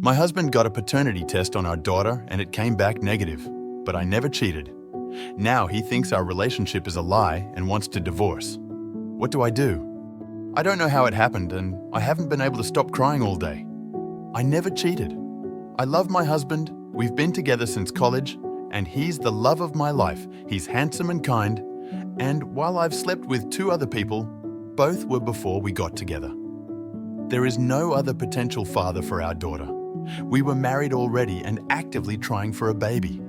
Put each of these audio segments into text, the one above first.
My husband got a paternity test on our daughter and it came back negative, but I never cheated. Now he thinks our relationship is a lie and wants to divorce. What do I do? I don't know how it happened and I haven't been able to stop crying all day. I never cheated. I love my husband, we've been together since college, and he's the love of my life. He's handsome and kind, and while I've slept with 2 other people, both were before we got together. There is no other potential father for our daughter. We were married already and actively trying for a baby.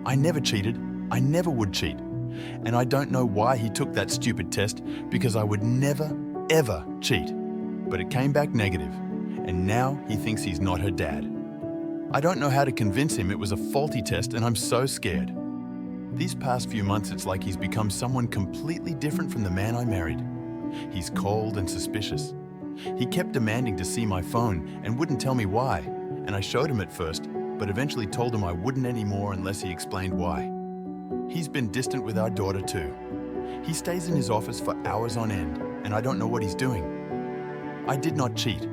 I never cheated, I never would cheat, and I don't know why he took that stupid test because I would never, ever cheat. But it came back negative, and now he thinks he's not her dad. I don't know how to convince him it was a faulty test and I'm so scared. These past few months it's like he's become someone completely different from the man I married. He's cold and suspicious. He kept demanding to see my phone and wouldn't tell me why, and I showed him at first, but eventually told him I wouldn't anymore unless he explained why. He's been distant with our daughter too. He stays in his office for hours on end, and I don't know what he's doing. I did not cheat.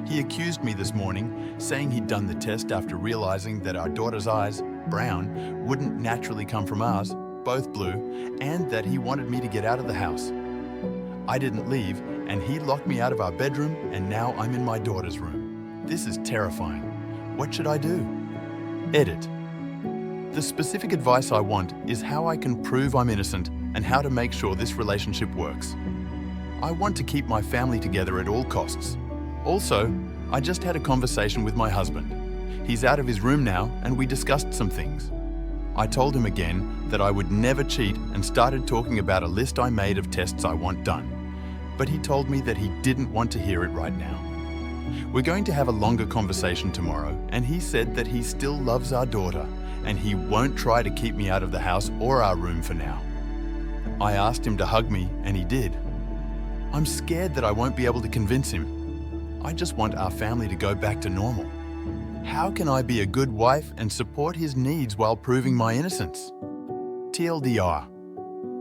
He accused me this morning, saying he'd done the test after realizing that our daughter's eyes, brown, wouldn't naturally come from ours, both blue, and that he wanted me to get out of the house. I didn't leave, and he locked me out of our bedroom, and now I'm in my daughter's room. This is terrifying. What should I do? Edit. The specific advice I want is how I can prove I'm innocent and how to make sure this relationship works. I want to keep my family together at all costs. Also, I just had a conversation with my husband. He's out of his room now, and we discussed some things. I told him again that I would never cheat and started talking about a list I made of tests I want done. But he told me that he didn't want to hear it right now. We're going to have a longer conversation tomorrow, and he said that he still loves our daughter, and he won't try to keep me out of the house or our room for now. I asked him to hug me, and he did. I'm scared that I won't be able to convince him. I just want our family to go back to normal. How can I be a good wife and support his needs while proving my innocence? TLDR.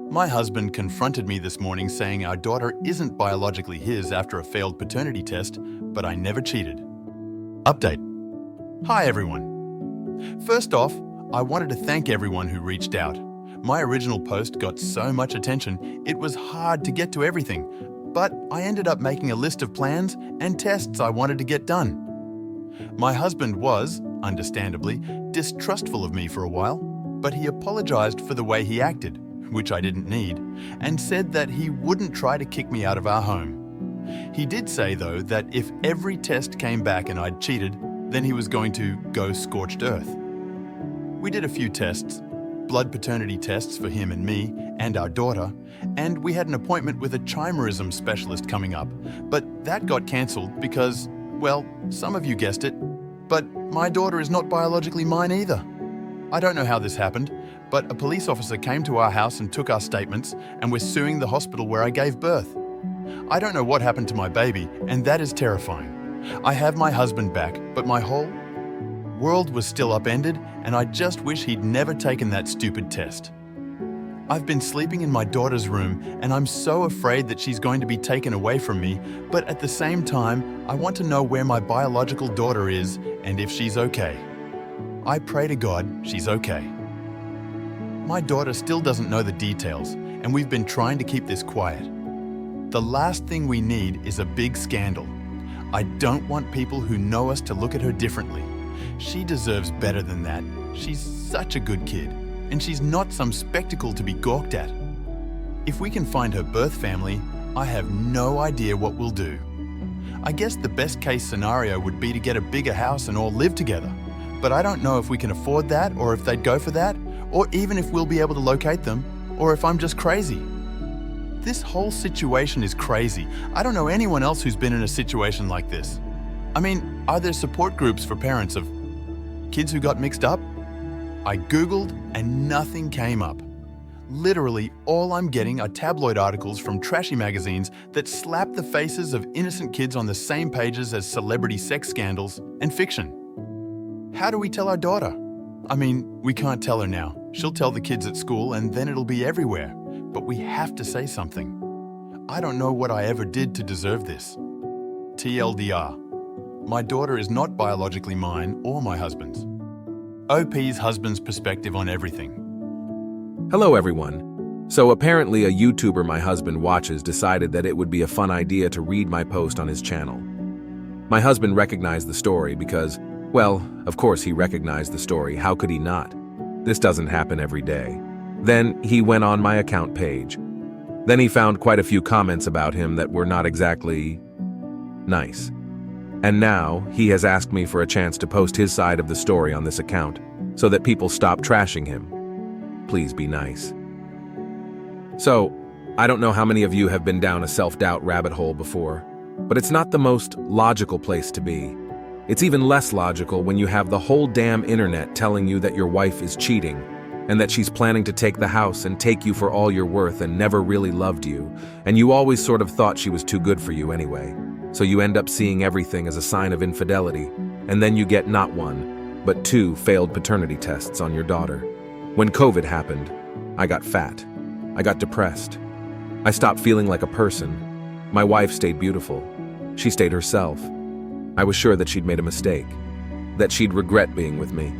My husband confronted me this morning saying our daughter isn't biologically his after a failed paternity test, but I never cheated. Update. Hi everyone. First off, I wanted to thank everyone who reached out. My original post got so much attention, it was hard to get to everything, but I ended up making a list of plans and tests I wanted to get done. My husband was, understandably, distrustful of me for a while, but he apologized for the way he acted, which I didn't need, and said that he wouldn't try to kick me out of our home. He did say, though, that if every test came back and I'd cheated, then he was going to go scorched earth. We did a few tests, blood paternity tests for him and me and our daughter, and we had an appointment with a chimerism specialist coming up, but that got cancelled because, well, some of you guessed it, but my daughter is not biologically mine either. I don't know how this happened, but a police officer came to our house and took our statements, and we're suing the hospital where I gave birth. I don't know what happened to my baby, and that is terrifying. I have my husband back, but my whole world was still upended, and I just wish he'd never taken that stupid test. I've been sleeping in my daughter's room, and I'm so afraid that she's going to be taken away from me, but at the same time, I want to know where my biological daughter is and if she's okay. I pray to God she's okay. My daughter still doesn't know the details, and we've been trying to keep this quiet. The last thing we need is a big scandal. I don't want people who know us to look at her differently. She deserves better than that. She's such a good kid, and she's not some spectacle to be gawked at. If we can find her birth family, I have no idea what we'll do. I guess the best case scenario would be to get a bigger house and all live together, but I don't know if we can afford that or if they'd go for that, or even if we'll be able to locate them, or if I'm just crazy. This whole situation is crazy. I don't know anyone else who's been in a situation like this. I mean, are there support groups for parents of kids who got mixed up? I Googled and nothing came up. Literally, all I'm getting are tabloid articles from trashy magazines that slap the faces of innocent kids on the same pages as celebrity sex scandals and fiction. How do we tell our daughter? I mean, we can't tell her now. She'll tell the kids at school and then it'll be everywhere. But we have to say something. I don't know what I ever did to deserve this. TLDR. My daughter is not biologically mine or my husband's. OP's husband's perspective on everything. Hello everyone. So apparently a YouTuber my husband watches decided that it would be a fun idea to read my post on his channel. My husband recognized the story because, well, of course he recognized the story, how could he not? This doesn't happen every day. Then he went on my account page. Then he found quite a few comments about him that were not exactly nice. And now he has asked me for a chance to post his side of the story on this account so that people stop trashing him. Please be nice. So, I don't know how many of you have been down a self-doubt rabbit hole before, but it's not the most logical place to be. It's even less logical when you have the whole damn internet telling you that your wife is cheating and that she's planning to take the house and take you for all you're worth and never really loved you, and you always sort of thought she was too good for you anyway. So you end up seeing everything as a sign of infidelity, and then you get not one, but 2 failed paternity tests on your daughter. When COVID happened, I got fat. I got depressed. I stopped feeling like a person. My wife stayed beautiful. She stayed herself. I was sure that she'd made a mistake, that she'd regret being with me.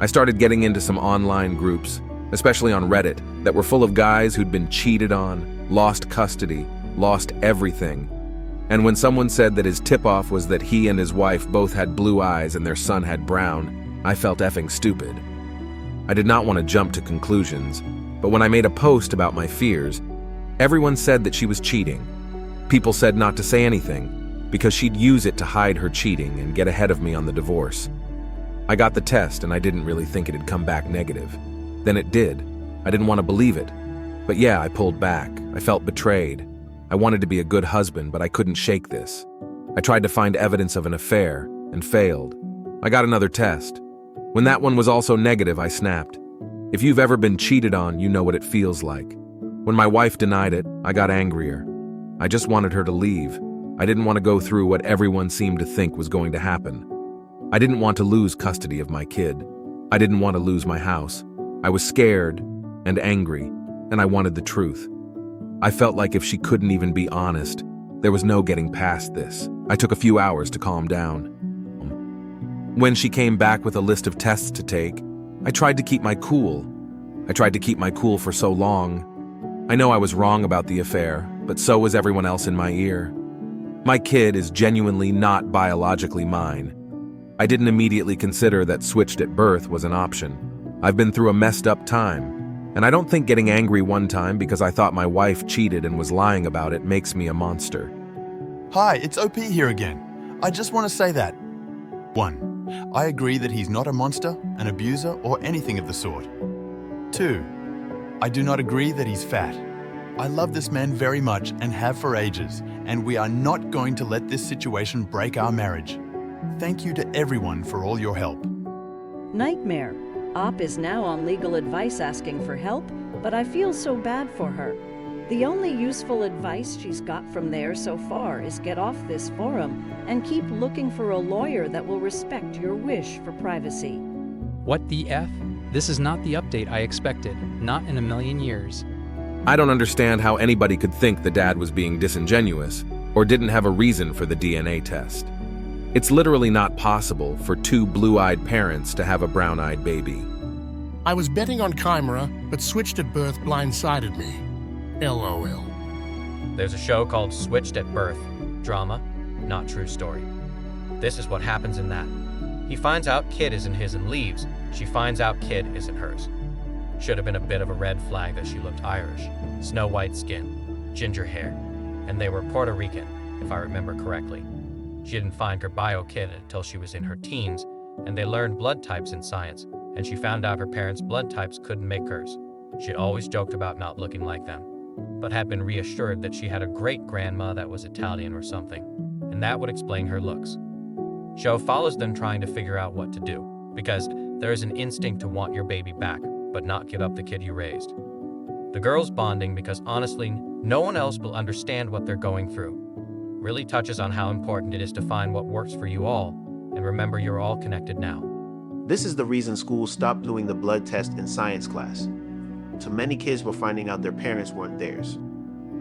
I started getting into some online groups, especially on Reddit, that were full of guys who'd been cheated on, lost custody, lost everything. And when someone said that his tip-off was that he and his wife both had blue eyes and their son had brown, I felt effing stupid. I did not want to jump to conclusions, but when I made a post about my fears, everyone said that she was cheating. People said not to say anything, because she'd use it to hide her cheating and get ahead of me on the divorce. I got the test and I didn't really think it'd come back negative. Then it did. I didn't want to believe it. But yeah, I pulled back. I felt betrayed. I wanted to be a good husband, but I couldn't shake this. I tried to find evidence of an affair and failed. I got another test. When that one was also negative, I snapped. If you've ever been cheated on, you know what it feels like. When my wife denied it, I got angrier. I just wanted her to leave. I didn't want to go through what everyone seemed to think was going to happen. I didn't want to lose custody of my kid. I didn't want to lose my house. I was scared and angry, and I wanted the truth. I felt like if she couldn't even be honest, there was no getting past this. I took a few hours to calm down. When she came back with a list of tests to take, I tried to keep my cool. I tried to keep my cool for so long. I know I was wrong about the affair, but so was everyone else in my ear. My kid is genuinely not biologically mine. I didn't immediately consider that switched at birth was an option. I've been through a messed up time. And I don't think getting angry one time because I thought my wife cheated and was lying about it makes me a monster. Hi, it's OP here again. I just want to say that. 1. I agree that he's not a monster, an abuser, or anything of the sort. 2. I do not agree that he's fat. I love this man very much and have for ages, and we are not going to let this situation break our marriage. Thank you to everyone for all your help. Nightmare. Op is now on legal advice asking for help, but I feel so bad for her. The only useful advice she's got from there so far is get off this forum and keep looking for a lawyer that will respect your wish for privacy. What the F? This is not the update I expected, not in a million years. I don't understand how anybody could think the dad was being disingenuous or didn't have a reason for the DNA test. It's literally not possible for 2 blue-eyed parents to have a brown-eyed baby. I was betting on Chimera, but switched at birth blindsided me. LOL. There's a show called Switched at Birth. Drama, not true story. This is what happens in that. He finds out kid isn't his and leaves. She finds out kid isn't hers. Should have been a bit of a red flag that she looked Irish. Snow white skin, ginger hair, and they were Puerto Rican, if I remember correctly. She didn't find her bio kid until she was in her teens, and they learned blood types in science, and she found out her parents' blood types couldn't make hers. She'd always joked about not looking like them, but had been reassured that she had a great-grandma that was Italian or something, and that would explain her looks. Show follows them trying to figure out what to do, because there is an instinct to want your baby back, but not give up the kid you raised. The girls bonding because honestly, no one else will understand what they're going through. Really touches on how important it is to find what works for you all, and remember you're all connected now. This is the reason schools stopped doing the blood test in science class. Too many kids were finding out their parents weren't theirs.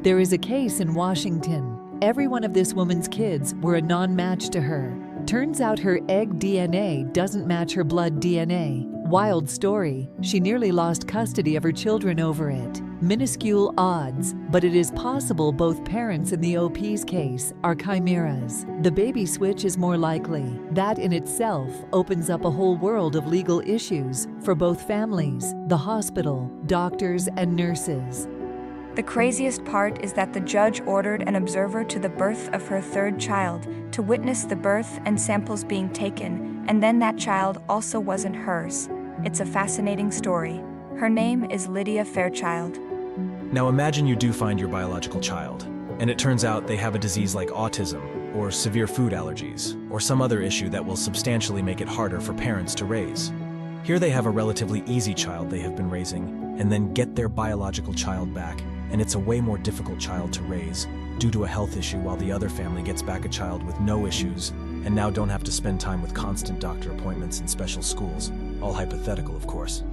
There is a case in Washington. Every one of this woman's kids were a non-match to her. Turns out her egg DNA doesn't match her blood DNA. Wild story. She nearly lost custody of her children over it. Minuscule odds, but it is possible both parents in the OP's case are chimeras. The baby switch is more likely. That in itself opens up a whole world of legal issues for both families, the hospital, doctors, and nurses. The craziest part is that the judge ordered an observer to the birth of her third child to witness the birth and samples being taken, and then that child also wasn't hers. It's a fascinating story. Her name is Lydia Fairchild. Now imagine you do find your biological child, and it turns out they have a disease like autism, or severe food allergies, or some other issue that will substantially make it harder for parents to raise. Here they have a relatively easy child they have been raising, and then get their biological child back, and it's a way more difficult child to raise due to a health issue, while the other family gets back a child with no issues and now don't have to spend time with constant doctor appointments and special schools. All hypothetical, of course.